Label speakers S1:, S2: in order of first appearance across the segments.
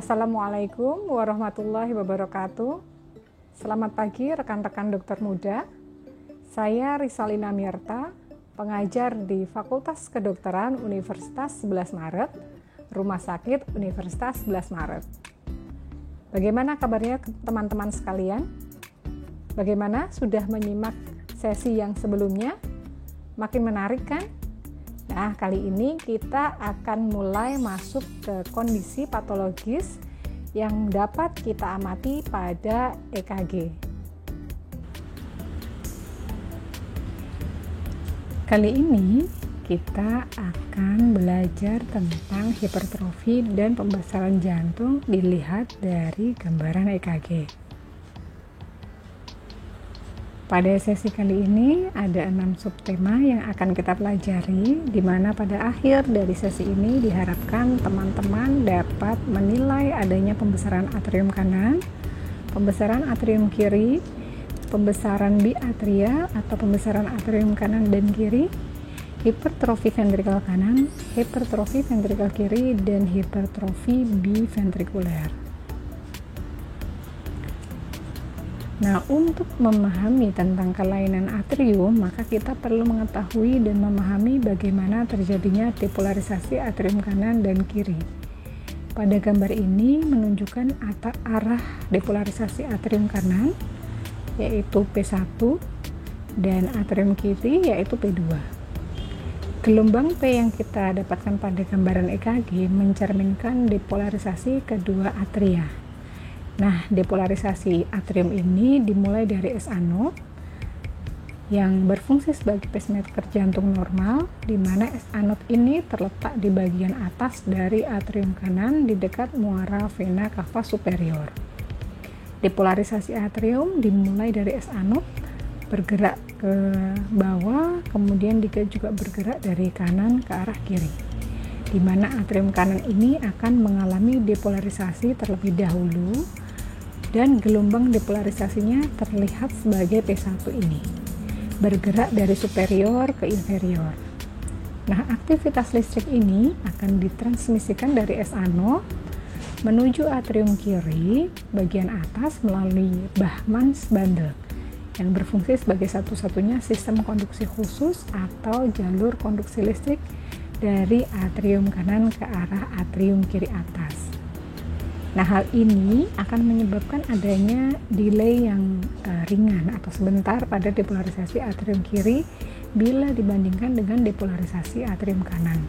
S1: Assalamualaikum warahmatullahi wabarakatuh. Selamat pagi rekan-rekan dokter muda. Saya Risalina Mirta, pengajar di Fakultas Kedokteran Universitas 11 Maret, Rumah Sakit Universitas 11 Maret. Bagaimana kabarnya teman-teman sekalian? Bagaimana sudah menyimak sesi yang sebelumnya? Makin menarik kan? Nah, kali ini kita akan mulai masuk ke kondisi patologis yang dapat kita amati pada EKG. Kali ini kita akan belajar tentang hipertrofi dan pembesaran jantung dilihat dari gambaran EKG. Pada sesi kali ini ada 6 subtema yang akan kita pelajari, di mana pada akhir dari sesi ini diharapkan teman-teman dapat menilai adanya pembesaran atrium kanan, pembesaran atrium kiri, pembesaran biatria atau pembesaran atrium kanan dan kiri, hipertrofi ventrikal kanan, hipertrofi ventrikal kiri, dan hipertrofi biventrikuler. Nah, untuk memahami tentang kelainan atrium, maka kita perlu mengetahui dan memahami bagaimana terjadinya depolarisasi atrium kanan dan kiri. Pada gambar ini menunjukkan arah depolarisasi atrium kanan, yaitu P1, dan atrium kiri, yaitu P2. Gelombang P yang kita dapatkan pada gambaran EKG mencerminkan depolarisasi kedua atria. Nah, depolarisasi atrium ini dimulai dari S anode yang berfungsi sebagai pacemaker jantung normal, di mana S anode ini terletak di bagian atas dari atrium kanan di dekat muara vena cava superior. Depolarisasi atrium dimulai dari S anode, bergerak ke bawah, kemudian dia juga bergerak dari kanan ke arah kiri, di mana atrium kanan ini akan mengalami depolarisasi terlebih dahulu dan gelombang depolarisasinya terlihat sebagai P1 ini, bergerak dari superior ke inferior. Nah, aktivitas listrik ini akan ditransmisikan dari S anode menuju atrium kiri bagian atas melalui Bachmann's bundle yang berfungsi sebagai satu-satunya sistem konduksi khusus atau jalur konduksi listrik dari atrium kanan ke arah atrium kiri atas. Nah, hal ini akan menyebabkan adanya delay yang ringan atau sebentar pada depolarisasi atrium kiri bila dibandingkan dengan depolarisasi atrium kanan.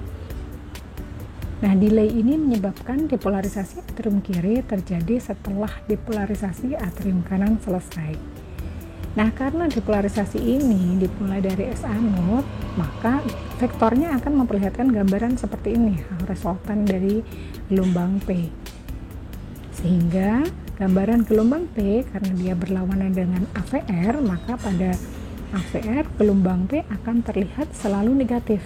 S1: Nah, delay ini menyebabkan depolarisasi atrium kiri terjadi setelah depolarisasi atrium kanan selesai. Nah, karena depolarisasi ini dimulai dari S anode, maka vektornya akan memperlihatkan gambaran seperti ini, resultan dari gelombang P. Sehingga gambaran gelombang P, karena dia berlawanan dengan AVR, maka pada AVR gelombang P akan terlihat selalu negatif.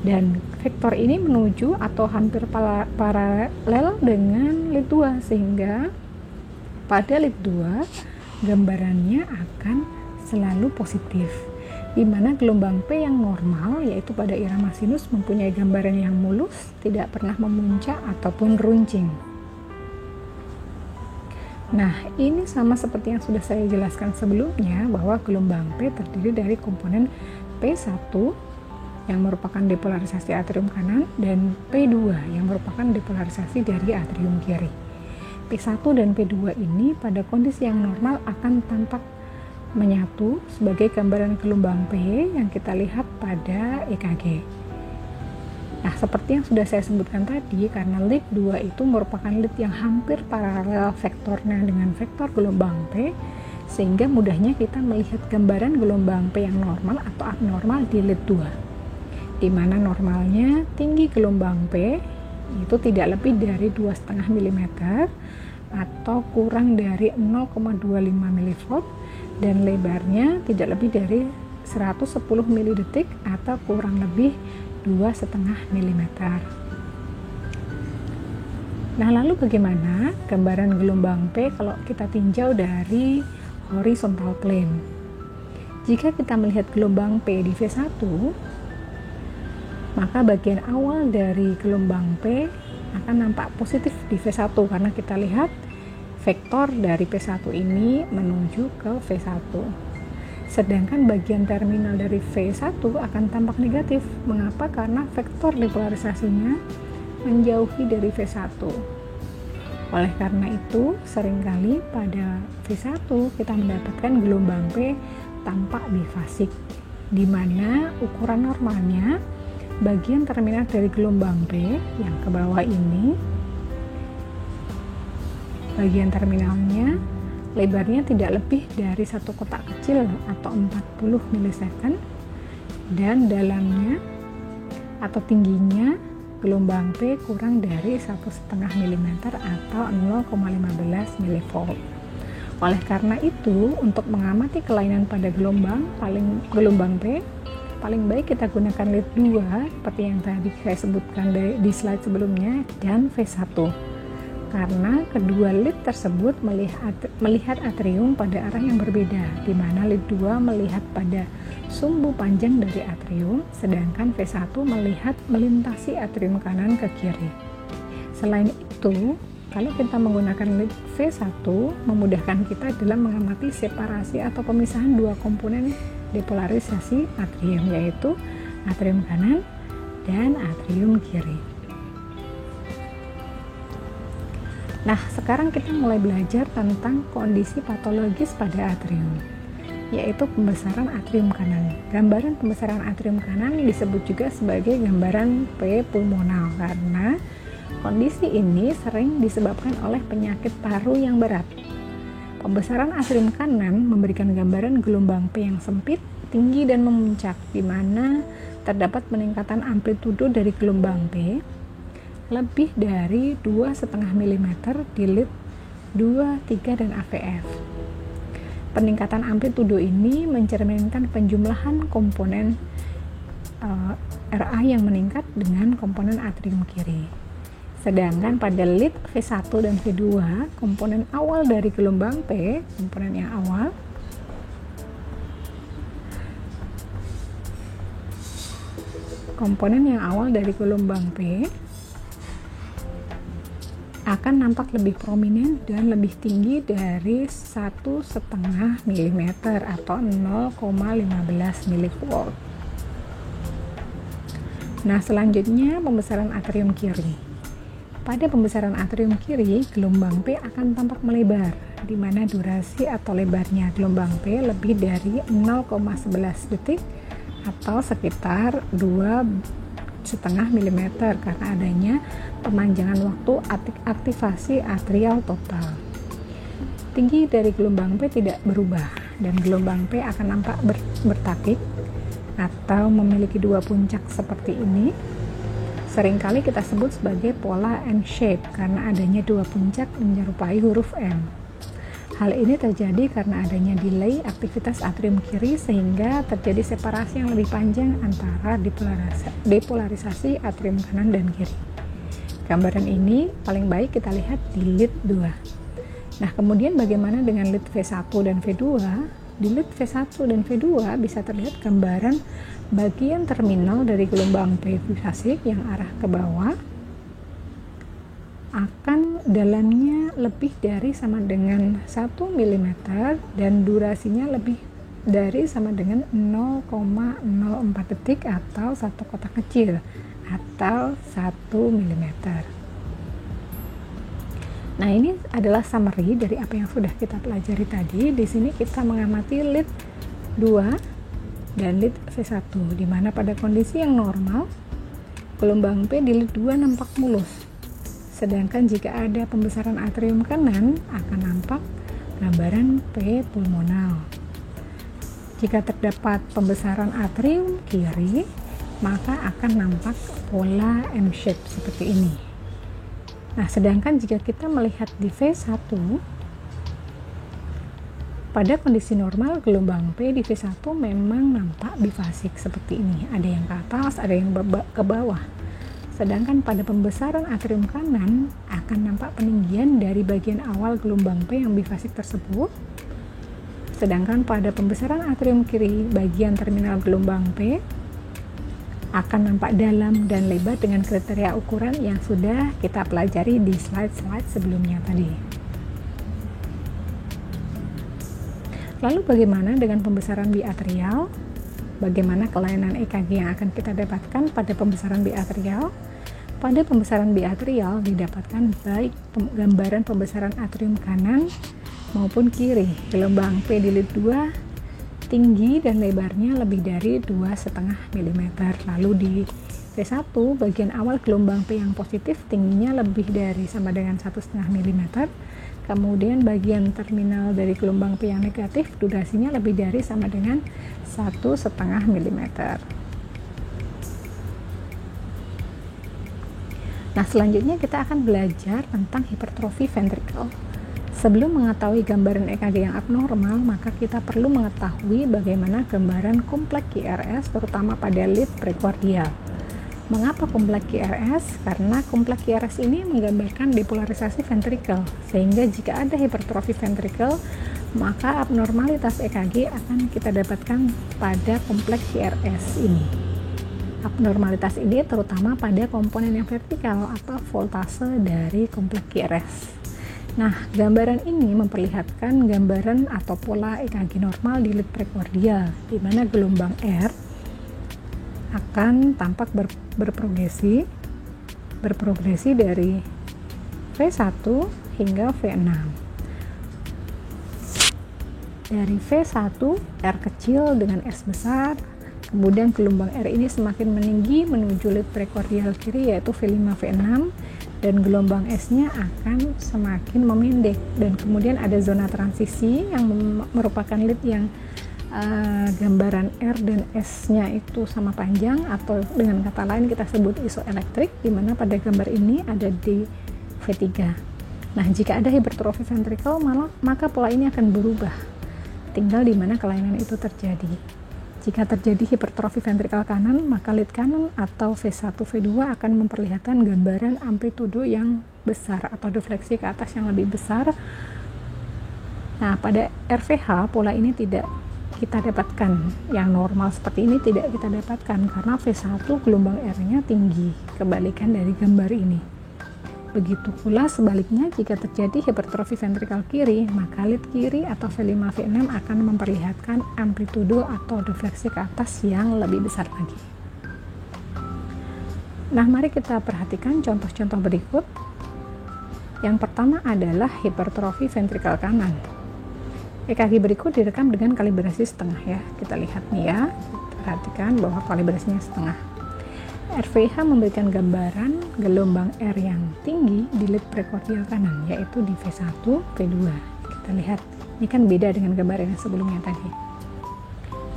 S1: Dan vektor ini menuju atau hampir paralel dengan lead 2, sehingga pada lead 2 gambarannya akan selalu positif, di mana gelombang P yang normal, yaitu pada irama sinus, mempunyai gambaran yang mulus, tidak pernah memuncak ataupun runcing. Nah, ini sama seperti yang sudah saya jelaskan sebelumnya, bahwa gelombang P terdiri dari komponen P1 yang merupakan depolarisasi atrium kanan dan P2 yang merupakan depolarisasi dari atrium kiri. P1 dan P2 ini pada kondisi yang normal akan tampak menyatu sebagai gambaran gelombang P yang kita lihat pada EKG. Nah, seperti yang sudah saya sebutkan tadi, karena lead 2 itu merupakan lead yang hampir paralel vektornya dengan vektor gelombang P, sehingga mudahnya kita melihat gambaran gelombang P yang normal atau abnormal di lead 2, di mana normalnya tinggi gelombang P itu tidak lebih dari 2,5 mm atau kurang dari 0,25 mV, dan lebarnya tidak lebih dari 110 mD atau kurang lebih 2,5 mm. Nah, lalu bagaimana gambaran gelombang P kalau kita tinjau dari horizontal plane? Jika kita melihat gelombang P di V1, maka bagian awal dari gelombang P akan nampak positif di V1 karena kita lihat vektor dari P1 ini menuju ke V1. Sedangkan bagian terminal dari V1 akan tampak negatif. Mengapa? Karena vektor depolarisasinya menjauhi dari V1. Oleh karena itu, seringkali pada V1 kita mendapatkan gelombang P tampak bifasik, di mana ukuran normalnya bagian terminal dari gelombang P yang ke bawah ini, bagian terminalnya lebarnya tidak lebih dari satu kotak kecil atau 40 milisecond, dan dalamnya atau tingginya gelombang P kurang dari 1,5 mm atau 0,15 mV. Oleh karena itu, untuk mengamati kelainan pada gelombang P, paling baik kita gunakan lead 2 seperti yang tadi saya sebutkan di slide sebelumnya, dan V1. Karena kedua lead tersebut melihat atrium pada arah yang berbeda, di mana lead 2 melihat pada sumbu panjang dari atrium, sedangkan V1 melihat melintasi atrium kanan ke kiri. Selain itu, kalau kita menggunakan lead V1 memudahkan kita dalam mengamati separasi atau pemisahan dua komponen depolarisasi atrium, yaitu atrium kanan dan atrium kiri. Nah, sekarang kita mulai belajar tentang kondisi patologis pada atrium, yaitu pembesaran atrium kanan. Gambaran pembesaran atrium kanan disebut juga sebagai gambaran P pulmonal karena kondisi ini sering disebabkan oleh penyakit paru yang berat. Pembesaran atrium kanan memberikan gambaran gelombang P yang sempit, tinggi, dan memuncak, di mana terdapat peningkatan amplitudo dari gelombang P lebih dari 2,5 mm di lead 2, 3, dan AVF. Peningkatan amplitudo ini mencerminkan penjumlahan komponen RA yang meningkat dengan komponen atrium kiri. Sedangkan pada lead V1 dan V2, komponen awal dari gelombang P, komponen yang awal, dari gelombang P akan nampak lebih prominent dan lebih tinggi dari 1,5 mm atau 0,15 mV. Nah, selanjutnya pembesaran atrium kiri. Pada pembesaran atrium kiri, gelombang P akan tampak melebar, di mana durasi atau lebarnya gelombang P lebih dari 0,11 detik atau sekitar 2,5 mm karena adanya pemanjangan waktu aktivasi atrial total. Tinggi dari gelombang P tidak berubah dan gelombang P akan nampak bertakik atau memiliki dua puncak seperti ini. Seringkali kita sebut sebagai pola N-shape karena adanya dua puncak menyerupai huruf N. Hal ini terjadi karena adanya delay aktivitas atrium kiri sehingga terjadi separasi yang lebih panjang antara depolarisasi atrium kanan dan kiri. Gambaran ini paling baik kita lihat di lead 2. Nah, kemudian bagaimana dengan lead V1 dan V2? Di lead V1 dan V2 bisa terlihat gambaran bagian terminal dari gelombang P bifasik yang arah ke bawah akan dalamnya lebih dari sama dengan 1 mm dan durasinya lebih dari sama dengan 0,04 detik atau satu kotak kecil atau 1 mm. Nah, ini adalah summary dari apa yang sudah kita pelajari tadi. Di sini kita mengamati lead 2 dan lead V1, di mana pada kondisi yang normal gelombang P di lead 2 nampak mulus. Sedangkan jika ada pembesaran atrium kanan akan nampak gambaran P pulmonal. Jika terdapat pembesaran atrium kiri, maka akan nampak pola M-shape seperti ini. Nah, sedangkan jika kita melihat di V1, pada kondisi normal gelombang P di V1 memang nampak bifasik seperti ini. Ada yang ke atas, ada yang ke bawah. Sedangkan pada pembesaran atrium kanan akan nampak peninggian dari bagian awal gelombang P yang bifasik tersebut. Sedangkan pada pembesaran atrium kiri, bagian terminal gelombang P akan nampak dalam dan lebar dengan kriteria ukuran yang sudah kita pelajari di slide-slide sebelumnya tadi. Lalu bagaimana dengan pembesaran biatrial? Bagaimana kelainan EKG yang akan kita dapatkan pada pembesaran biatrial? Pada pembesaran biatrial didapatkan baik gambaran pembesaran atrium kanan maupun kiri. Gelombang P di lead 2 tinggi dan lebarnya lebih dari 2,5 mm. Lalu di V1 bagian awal gelombang P yang positif tingginya lebih dari sama dengan 1,5 mm. Kemudian bagian terminal dari gelombang P yang negatif durasinya lebih dari sama dengan 1,5 mm. Nah, selanjutnya kita akan belajar tentang hipertrofi ventricle. Sebelum mengetahui gambaran EKG yang abnormal, maka kita perlu mengetahui bagaimana gambaran kompleks QRS terutama pada lead prekordial. Mengapa kompleks QRS? Karena kompleks QRS ini menggambarkan depolarisasi ventrikel, sehingga jika ada hipertrofi ventrikel, maka abnormalitas EKG akan kita dapatkan pada kompleks QRS ini. Abnormalitas ini terutama pada komponen yang vertikal atau voltase dari kompleks QRS. Nah, gambaran ini memperlihatkan gambaran atau pola EKG normal di lead prekordial, di mana gelombang R akan tampak berprogresi dari V1 hingga V6. Dari V1 R kecil dengan S besar, kemudian gelombang R ini semakin meninggi menuju lead prekordial kiri yaitu V5 V6, dan gelombang S-nya akan semakin memendek, dan kemudian ada zona transisi yang merupakan lead yang gambaran R dan S-nya itu sama panjang, atau dengan kata lain kita sebut isoelektrik, di mana pada gambar ini ada di V3. Nah, jika ada hipertrofi ventricle maka pola ini akan berubah, tinggal di mana kelainan itu terjadi. Jika terjadi hipertrofi ventrikel kanan, maka lead kanan atau V1, V2 akan memperlihatkan gambaran amplitudo yang besar atau defleksi ke atas yang lebih besar. Nah, pada RVH pola ini tidak kita dapatkan, yang normal seperti ini tidak kita dapatkan karena V1 gelombang R-nya tinggi, kebalikan dari gambar ini. Begitu pula sebaliknya, jika terjadi hipertrofi ventrikel kiri, maka lead kiri atau V5 V6 akan memperlihatkan amplitudo atau defleksi ke atas yang lebih besar lagi. Nah, mari kita perhatikan contoh-contoh berikut. Yang pertama adalah hipertrofi ventrikel kanan. EKG berikut direkam dengan kalibrasi setengah ya. Kita lihat nih ya. Perhatikan bahwa kalibrasinya setengah. RVH memberikan gambaran gelombang R yang tinggi di lead prekordial kanan, yaitu di V1, V2. Kita lihat, ini kan beda dengan gambar yang sebelumnya tadi.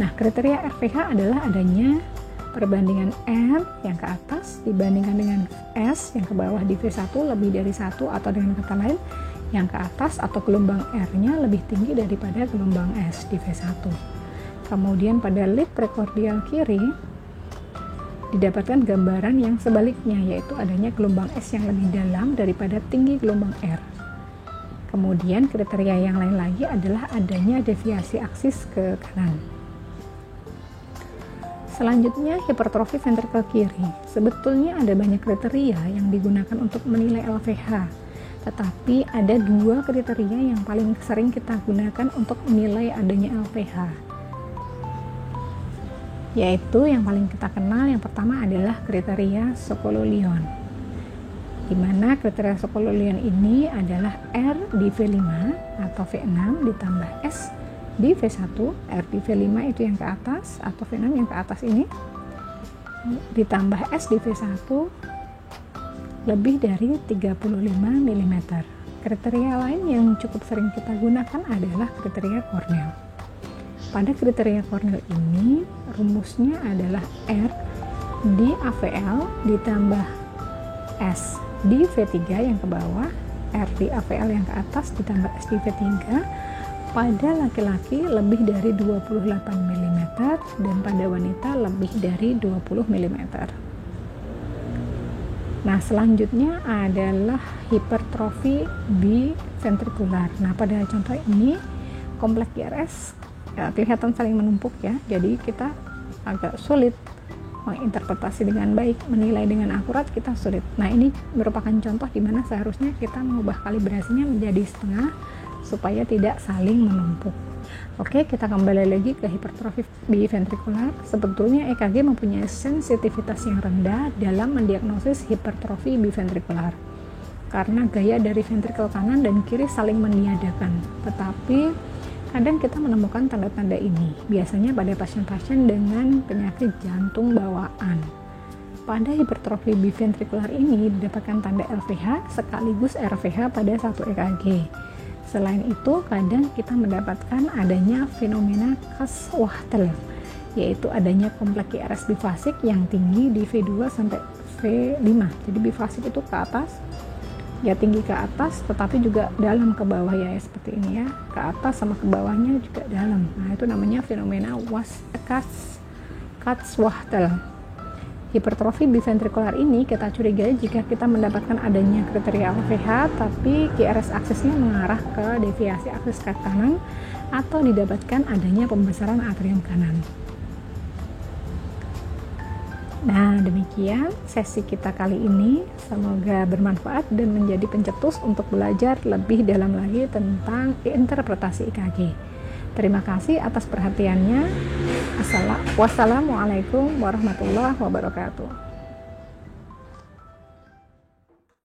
S1: Nah, kriteria RVH adalah adanya perbandingan R yang ke atas dibandingkan dengan S yang ke bawah di V1 lebih dari 1, atau dengan kata lain, yang ke atas atau gelombang R-nya lebih tinggi daripada gelombang S di V1. Kemudian pada lead prekordial kiri, didapatkan gambaran yang sebaliknya, yaitu adanya gelombang S yang lebih dalam daripada tinggi gelombang R. Kemudian kriteria yang lain lagi adalah adanya deviasi aksis ke kanan. Selanjutnya, hipertrofi ventrikel kiri. Sebetulnya ada banyak kriteria yang digunakan untuk menilai LVH, tetapi ada dua kriteria yang paling sering kita gunakan untuk menilai adanya LVH, yaitu yang paling kita kenal. Yang pertama adalah kriteria Sokolov-Lyon, di mana kriteria Sokolov-Lyon ini adalah R di V5 atau V6 ditambah S di V1. R di V5 itu yang ke atas atau V6 yang ke atas ini ditambah S di V1 lebih dari 35 mm. Kriteria lain yang cukup sering kita gunakan adalah kriteria Cornell. Pada kriteria Cornell ini, rumusnya adalah R di AVL ditambah S di V3 yang ke bawah, R di AVL yang ke atas ditambah S di V3 pada laki-laki lebih dari 28 mm dan pada wanita lebih dari 20 mm. Nah, selanjutnya adalah hipertrofi biventrikular. Nah, pada contoh ini kompleks QRS kelihatan saling menumpuk ya, jadi kita agak sulit menginterpretasi dengan baik, menilai dengan akurat kita sulit. Nah, ini merupakan contoh di mana seharusnya kita mengubah kalibrasinya menjadi setengah supaya tidak saling menumpuk. Oke, kita kembali lagi ke hipertrofi biventrikular. Sebetulnya EKG mempunyai sensitivitas yang rendah dalam mendiagnosis hipertrofi biventrikular karena gaya dari ventrikel kanan dan kiri saling meniadakan. Tetapi kadang kita menemukan tanda-tanda ini, biasanya pada pasien-pasien dengan penyakit jantung bawaan. Pada hipertrofi biventrikular ini didapatkan tanda LVH sekaligus RVH pada satu EKG. Selain itu, kadang kita mendapatkan adanya fenomena Kurzwachtel, yaitu adanya kompleks QRS bifasik yang tinggi di V2 sampai V5. Jadi bifasik itu ke atas, ya tinggi ke atas, tetapi juga dalam ke bawah ya, seperti ini ya, ke atas sama ke bawahnya juga dalam. Nah, itu namanya fenomena Kurzwachtel. Hipertrofi biventrikular ini kita curigai jika kita mendapatkan adanya kriteria LVH tapi QRS aksesnya mengarah ke deviasi akses ke kanan atau didapatkan adanya pembesaran atrium kanan. Nah, demikian sesi kita kali ini. Semoga bermanfaat dan menjadi pencetus untuk belajar lebih dalam lagi tentang interpretasi EKG. Terima kasih atas perhatiannya. Wassalamualaikum warahmatullahi wabarakatuh.